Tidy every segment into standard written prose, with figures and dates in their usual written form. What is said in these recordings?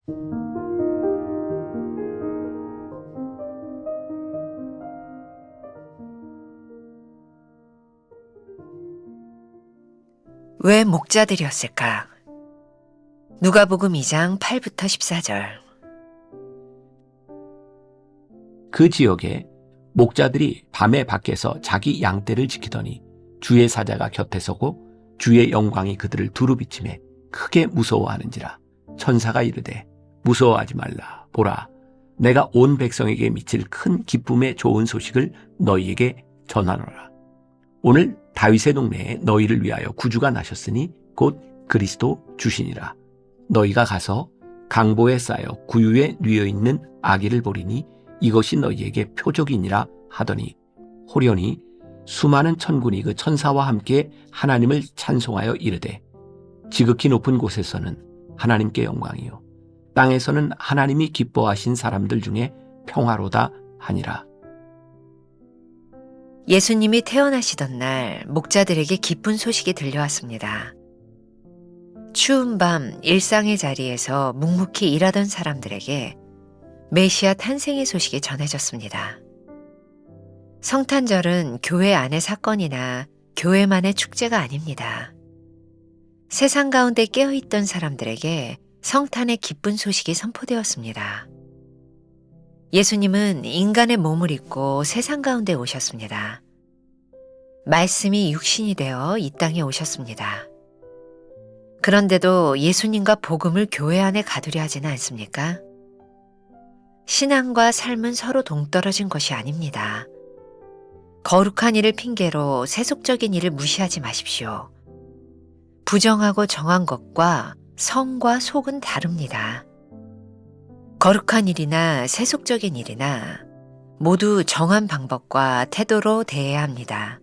왜 목자들이었을까? 누가복음 2장 8부터 14절. 그 지역에 목자들이 밤에 밖에서 자기 양떼를 지키더니 주의 사자가 곁에 서고 주의 영광이 그들을 두루비치매 크게 무서워하는지라. 천사가 이르되 무서워하지 말라. 보라, 내가 온 백성에게 미칠 큰 기쁨의 좋은 소식을 너희에게 전하노라. 오늘 다윗의 동네에 너희를 위하여 구주가 나셨으니 곧 그리스도 주시니라. 너희가 가서 강보에 쌓여 구유에 뉘어 있는 아기를 보리니 이것이 너희에게 표적이니라 하더니 호련히 수많은 천군이 그 천사와 함께 하나님을 찬송하여 이르되 지극히 높은 곳에서는 하나님께 영광이요 땅에서는 하나님이 기뻐하신 사람들 중에 평화로다 하니라. 예수님이 태어나시던 날 목자들에게 기쁜 소식이 들려왔습니다. 추운 밤 일상의 자리에서 묵묵히 일하던 사람들에게 메시아 탄생의 소식이 전해졌습니다. 성탄절은 교회 안의 사건이나 교회만의 축제가 아닙니다. 세상 가운데 깨어있던 사람들에게 성탄의 기쁜 소식이 선포되었습니다. 예수님은 인간의 몸을 입고 세상 가운데 오셨습니다. 말씀이 육신이 되어 이 땅에 오셨습니다. 그런데도 예수님과 복음을 교회 안에 가두려 하지는 않습니까? 신앙과 삶은 서로 동떨어진 것이 아닙니다. 거룩한 일을 핑계로 세속적인 일을 무시하지 마십시오. 부정하고 정한 것과 성과 속은 다릅니다. 거룩한 일이나 세속적인 일이나 모두 정한 방법과 태도로 대해야 합니다.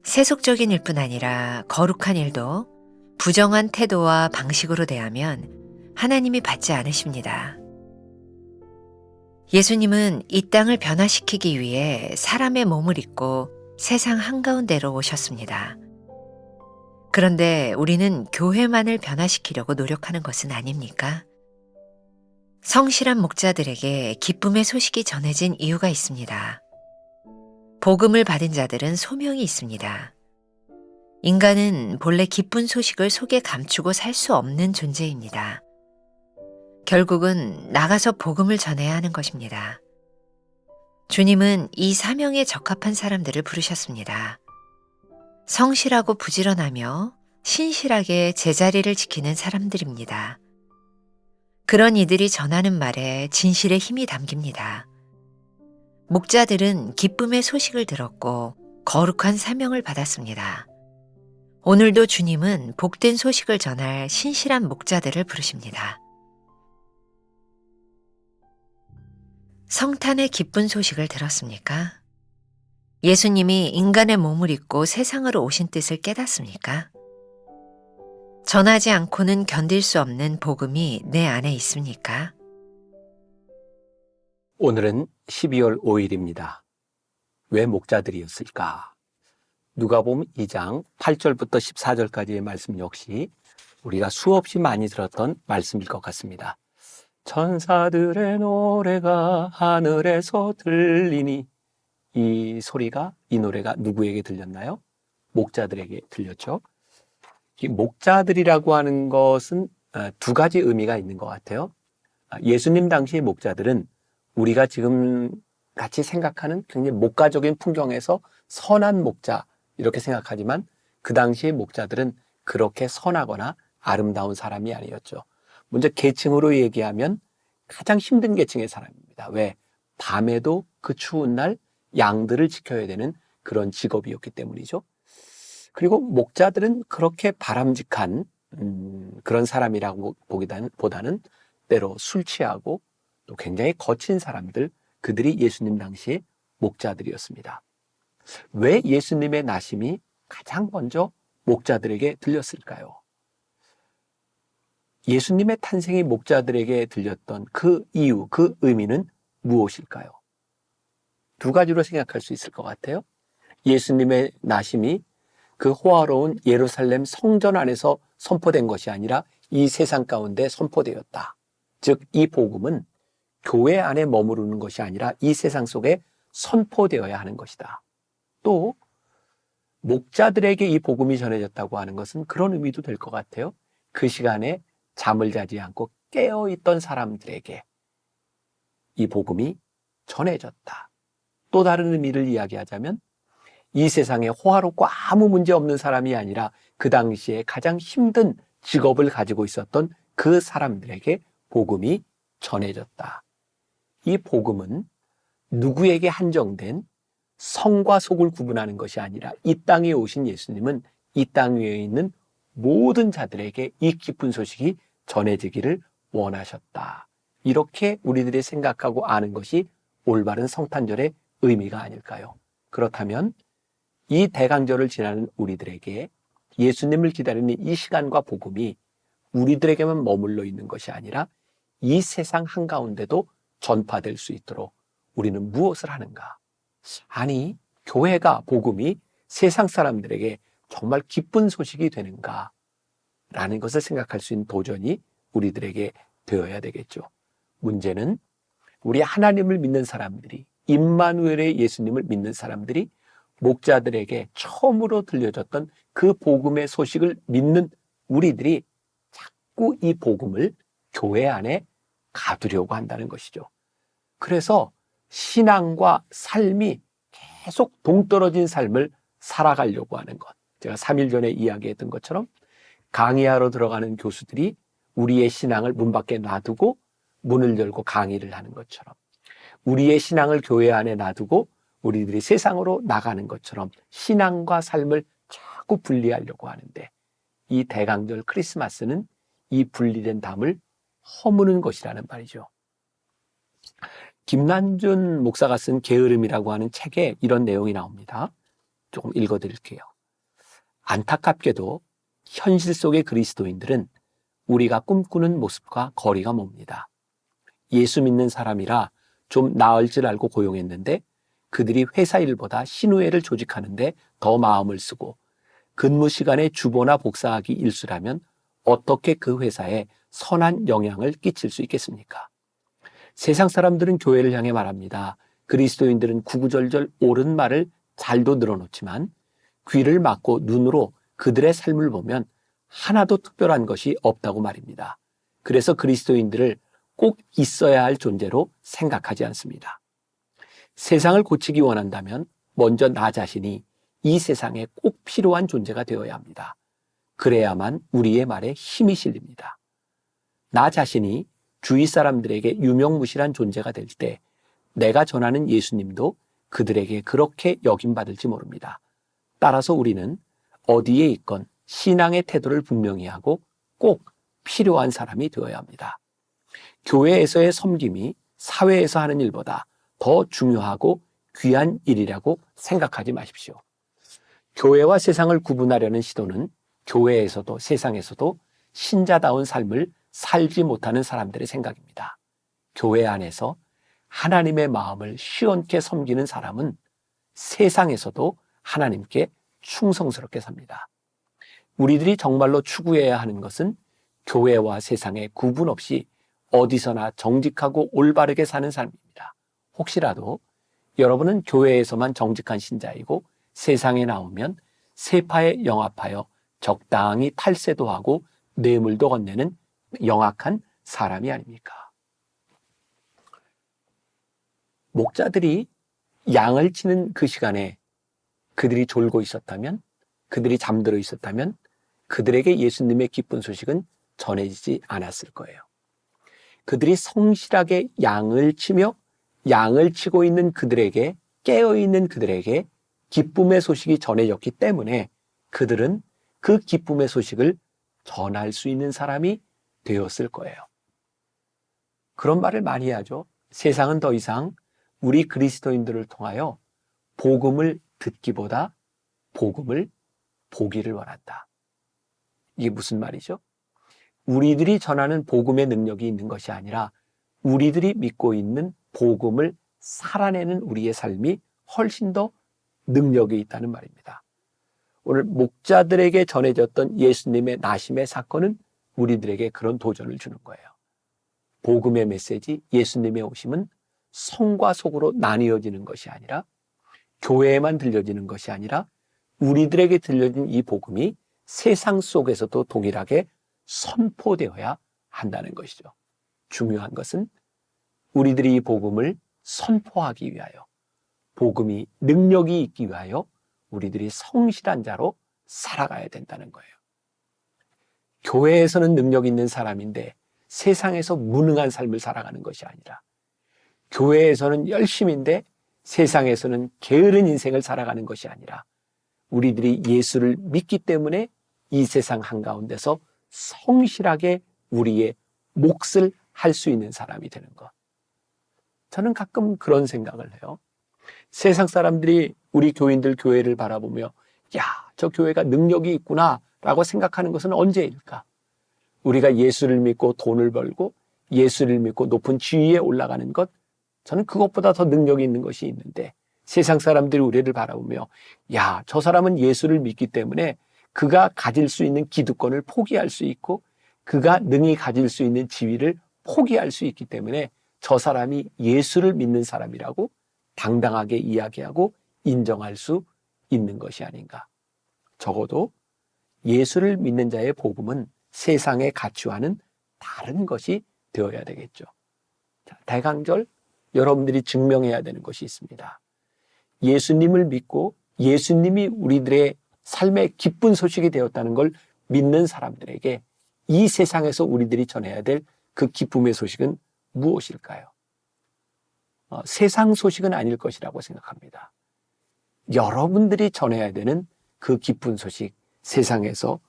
세속적인 일뿐 아니라 거룩한 일도 부정한 태도와 방식으로 대하면 하나님이 받지 않으십니다. 예수님은 이 땅을 변화시키기 위해 사람의 몸을 입고 세상 한가운데로 오셨습니다. 그런데 우리는 교회만을 변화시키려고 노력하는 것은 아닙니까? 성실한 목자들에게 기쁨의 소식이 전해진 이유가 있습니다. 복음을 받은 자들은 소명이 있습니다. 인간은 본래 기쁜 소식을 속에 감추고 살 수 없는 존재입니다. 결국은 나가서 복음을 전해야 하는 것입니다. 주님은 이 사명에 적합한 사람들을 부르셨습니다. 성실하고 부지런하며 신실하게 제자리를 지키는 사람들입니다. 그런 이들이 전하는 말에 진실의 힘이 담깁니다. 목자들은 기쁨의 소식을 들었고 거룩한 사명을 받았습니다. 오늘도 주님은 복된 소식을 전할 신실한 목자들을 부르십니다. 성탄의 기쁜 소식을 들었습니까? 예수님이 인간의 몸을 입고 세상으로 오신 뜻을 깨닫습니까? 전하지 않고는 견딜 수 없는 복음이 내 안에 있습니까? 오늘은 12월 5일입니다. 왜 목자들이었을까? 누가복음 2장 8절부터 14절까지의 말씀 역시 우리가 수없이 많이 들었던 말씀일 것 같습니다. 천사들의 노래가 하늘에서 들리니 이 노래가 누구에게 들렸나요? 목자들에게 들렸죠. 이 목자들이라고 하는 것은 두 가지 의미가 있는 것 같아요. 예수님 당시의 목자들은 우리가 지금 같이 생각하는 굉장히 목가적인 풍경에서 선한 목자 이렇게 생각하지만 그 당시의 목자들은 그렇게 선하거나 아름다운 사람이 아니었죠. 먼저 계층으로 얘기하면 가장 힘든 계층의 사람입니다. 왜? 밤에도 그 추운 날 양들을 지켜야 되는 그런 직업이었기 때문이죠. 그리고 목자들은 그렇게 바람직한 그런 사람이라고 보다는 때로 술 취하고 또 굉장히 거친 사람들, 그들이 예수님 당시의 목자들이었습니다. 왜 예수님의 나심이 가장 먼저 목자들에게 들렸을까요? 예수님의 탄생이 목자들에게 들렸던 그 이유, 그 의미는 무엇일까요? 두 가지로 생각할 수 있을 것 같아요. 예수님의 나심이 그 호화로운 예루살렘 성전 안에서 선포된 것이 아니라 이 세상 가운데 선포되었다. 즉, 이 복음은 교회 안에 머무르는 것이 아니라 이 세상 속에 선포되어야 하는 것이다. 또 목자들에게 이 복음이 전해졌다고 하는 것은 그런 의미도 될 것 같아요. 그 시간에 잠을 자지 않고 깨어있던 사람들에게 이 복음이 전해졌다. 또 다른 의미를 이야기하자면 이 세상에 호화롭고 아무 문제 없는 사람이 아니라 그 당시에 가장 힘든 직업을 가지고 있었던 그 사람들에게 복음이 전해졌다. 이 복음은 누구에게 한정된 성과 속을 구분하는 것이 아니라 이 땅에 오신 예수님은 이 땅 위에 있는 모든 자들에게 이 기쁜 소식이 전해지기를 원하셨다. 이렇게 우리들이 생각하고 아는 것이 올바른 성탄절의 의미가 아닐까요? 그렇다면 이 대강절을 지나는 우리들에게 예수님을 기다리는 이 시간과 복음이 우리들에게만 머물러 있는 것이 아니라 이 세상 한가운데도 전파될 수 있도록 우리는 무엇을 하는가? 아니, 교회가 복음이 세상 사람들에게 정말 기쁜 소식이 되는가? 라는 것을 생각할 수 있는 도전이 우리들에게 되어야 되겠죠. 문제는 우리 하나님을 믿는 사람들이, 임마누엘의 예수님을 믿는 사람들이 목자들에게 처음으로 들려졌던 그 복음의 소식을 믿는 우리들이 자꾸 이 복음을 교회 안에 가두려고 한다는 것이죠. 그래서 신앙과 삶이 계속 동떨어진 삶을 살아가려고 하는 것. 제가 3일 전에 이야기했던 것처럼 강의하러 들어가는 교수들이 우리의 신앙을 문 밖에 놔두고 문을 열고 강의를 하는 것처럼, 우리의 신앙을 교회 안에 놔두고 우리들이 세상으로 나가는 것처럼 신앙과 삶을 자꾸 분리하려고 하는데, 이 대강절 크리스마스는 이 분리된 담을 허무는 것이라는 말이죠. 김난준 목사가 쓴 게으름이라고 하는 책에 이런 내용이 나옵니다. 조금 읽어드릴게요. 안타깝게도 현실 속의 그리스도인들은 우리가 꿈꾸는 모습과 거리가 멉니다. 예수 믿는 사람이라 좀 나을 줄 알고 고용했는데 그들이 회사 일보다 신우회를 조직하는데 더 마음을 쓰고 근무 시간에 주보나 복사하기 일수라면 어떻게 그 회사에 선한 영향을 끼칠 수 있겠습니까? 세상 사람들은 교회를 향해 말합니다. 그리스도인들은 구구절절 옳은 말을 잘도 늘어놓지만 귀를 막고 눈으로 그들의 삶을 보면 하나도 특별한 것이 없다고 말입니다. 그래서 그리스도인들을 꼭 있어야 할 존재로 생각하지 않습니다. 세상을 고치기 원한다면 먼저 나 자신이 이 세상에 꼭 필요한 존재가 되어야 합니다. 그래야만 우리의 말에 힘이 실립니다. 나 자신이 주위 사람들에게 유명무실한 존재가 될 때 내가 전하는 예수님도 그들에게 그렇게 여김받을지 모릅니다. 따라서 우리는 어디에 있건 신앙의 태도를 분명히 하고 꼭 필요한 사람이 되어야 합니다. 교회에서의 섬김이 사회에서 하는 일보다 더 중요하고 귀한 일이라고 생각하지 마십시오. 교회와 세상을 구분하려는 시도는 교회에서도 세상에서도 신자다운 삶을 살지 못하는 사람들의 생각입니다. 교회 안에서 하나님의 마음을 시원케 섬기는 사람은 세상에서도 하나님께 충성스럽게 삽니다. 우리들이 정말로 추구해야 하는 것은 교회와 세상에 구분 없이 어디서나 정직하고 올바르게 사는 삶입니다. 혹시라도 여러분은 교회에서만 정직한 신자이고 세상에 나오면 세파에 영합하여 적당히 탈세도 하고 뇌물도 건네는 영악한 사람이 아닙니까? 목자들이 양을 치는 그 시간에 그들이 졸고 있었다면, 그들이 잠들어 있었다면 그들에게 예수님의 기쁜 소식은 전해지지 않았을 거예요. 그들이 성실하게 양을 치며 양을 치고 있는 그들에게, 깨어있는 그들에게 기쁨의 소식이 전해졌기 때문에 그들은 그 기쁨의 소식을 전할 수 있는 사람이 되었을 거예요. 그런 말을 많이 하죠. 세상은 더 이상 우리 그리스도인들을 통하여 복음을 듣기보다 복음을 보기를 원한다. 이게 무슨 말이죠? 우리들이 전하는 복음의 능력이 있는 것이 아니라 우리들이 믿고 있는 복음을 살아내는 우리의 삶이 훨씬 더 능력이 있다는 말입니다. 오늘 목자들에게 전해졌던 예수님의 나심의 사건은 우리들에게 그런 도전을 주는 거예요. 복음의 메시지, 예수님의 오심은 성과 속으로 나뉘어지는 것이 아니라, 교회에만 들려지는 것이 아니라 우리들에게 들려진 이 복음이 세상 속에서도 동일하게 선포되어야 한다는 것이죠. 중요한 것은 우리들이 이 복음을 선포하기 위하여, 복음이 능력이 있기 위하여 우리들이 성실한 자로 살아가야 된다는 거예요. 교회에서는 능력 있는 사람인데 세상에서 무능한 삶을 살아가는 것이 아니라, 교회에서는 열심인데 세상에서는 게으른 인생을 살아가는 것이 아니라, 우리들이 예수를 믿기 때문에 이 세상 한가운데서 성실하게 우리의 몫을 할 수 있는 사람이 되는 것. 저는 가끔 그런 생각을 해요. 세상 사람들이 우리 교인들 교회를 바라보며 야, 저 교회가 능력이 있구나 라고 생각하는 것은 언제일까? 우리가 예수를 믿고 돈을 벌고 예수를 믿고 높은 지위에 올라가는 것, 저는 그것보다 더 능력이 있는 것이 있는데, 세상 사람들이 우리를 바라보며 야, 저 사람은 예수를 믿기 때문에 그가 가질 수 있는 기득권을 포기할 수 있고 그가 능히 가질 수 있는 지위를 포기할 수 있기 때문에 저 사람이 예수를 믿는 사람이라고 당당하게 이야기하고 인정할 수 있는 것이 아닌가. 적어도 예수를 믿는 자의 복음은 세상의 가치와는 다른 것이 되어야 되겠죠. 자, 대강절 여러분들이 증명해야 되는 것이 있습니다. 예수님을 믿고 예수님이 우리들의 삶의 기쁜 소식이 되었다는 걸 믿는 사람들에게 이 세상에서 우리들이 전해야 될 그 기쁨의 소식은 무엇일까요? 세상 소식은 아닐 것이라고 생각합니다. 여러분들이 전해야 되는 그 기쁜 소식, 세상에서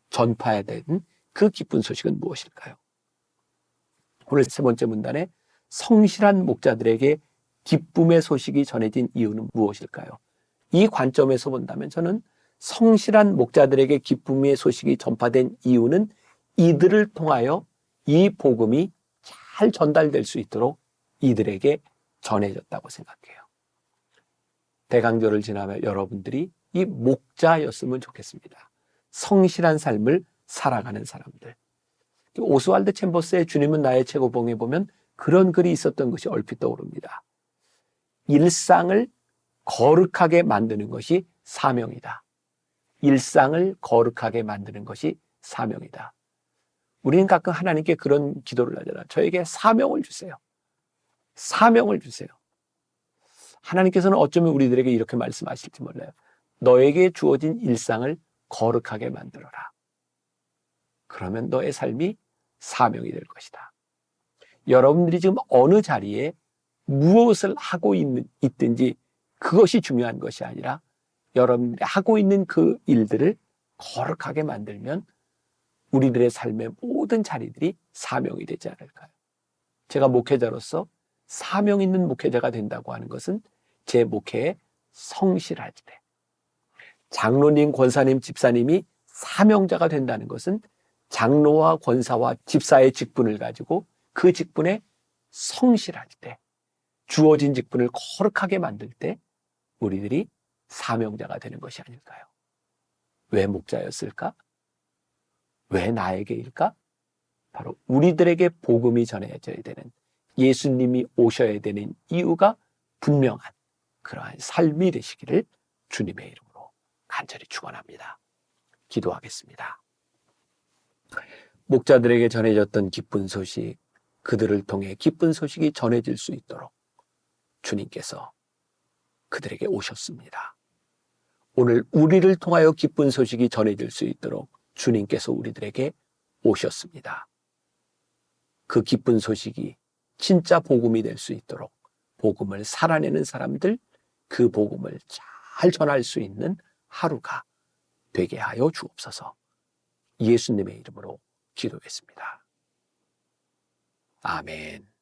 전파해야 되는 그 기쁜 소식은 무엇일까요? 오늘 세 번째 문단에 성실한 목자들에게 기쁨의 소식이 전해진 이유는 무엇일까요? 이 관점에서 본다면 저는 성실한 목자들에게 기쁨의 소식이 전파된 이유는 이들을 통하여 이 복음이 잘 전달될 수 있도록 이들에게 전해졌다고 생각해요. 대강절을 지나며 여러분들이 이 목자였으면 좋겠습니다. 성실한 삶을 살아가는 사람들. 오스왈드 챔버스의 주님은 나의 최고봉에 보면 그런 글이 있었던 것이 얼핏 떠오릅니다. 일상을 거룩하게 만드는 것이 사명이다. 일상을 거룩하게 만드는 것이 사명이다. 우리는 가끔 하나님께 그런 기도를 하잖아요. 저에게 사명을 주세요. 사명을 주세요. 하나님께서는 어쩌면 우리들에게 이렇게 말씀하실지 몰라요. 너에게 주어진 일상을 거룩하게 만들어라. 그러면 너의 삶이 사명이 될 것이다. 여러분들이 지금 어느 자리에 무엇을 하고 있든지 그것이 중요한 것이 아니라 여러분들이 하고 있는 그 일들을 거룩하게 만들면 우리들의 삶의 모든 자리들이 사명이 되지 않을까요? 제가 목회자로서 사명 있는 목회자가 된다고 하는 것은 제 목회에 성실할 때, 장로님, 권사님, 집사님이 사명자가 된다는 것은 장로와 권사와 집사의 직분을 가지고 그 직분에 성실할 때, 주어진 직분을 거룩하게 만들 때 우리들이 사명자가 되는 것이 아닐까요? 왜 목자였을까? 왜 나에게일까? 바로 우리들에게 복음이 전해져야 되는, 예수님이 오셔야 되는 이유가 분명한 그러한 삶이 되시기를 주님의 이름으로 간절히 축원합니다. 기도하겠습니다. 목자들에게 전해졌던 기쁜 소식, 그들을 통해 기쁜 소식이 전해질 수 있도록 주님께서 그들에게 오셨습니다. 오늘 우리를 통하여 기쁜 소식이 전해질 수 있도록 주님께서 우리들에게 오셨습니다. 그 기쁜 소식이 진짜 복음이 될 수 있도록 복음을 살아내는 사람들, 그 복음을 잘 전할 수 있는 하루가 되게 하여 주옵소서. 예수님의 이름으로 기도했습니다. 아멘.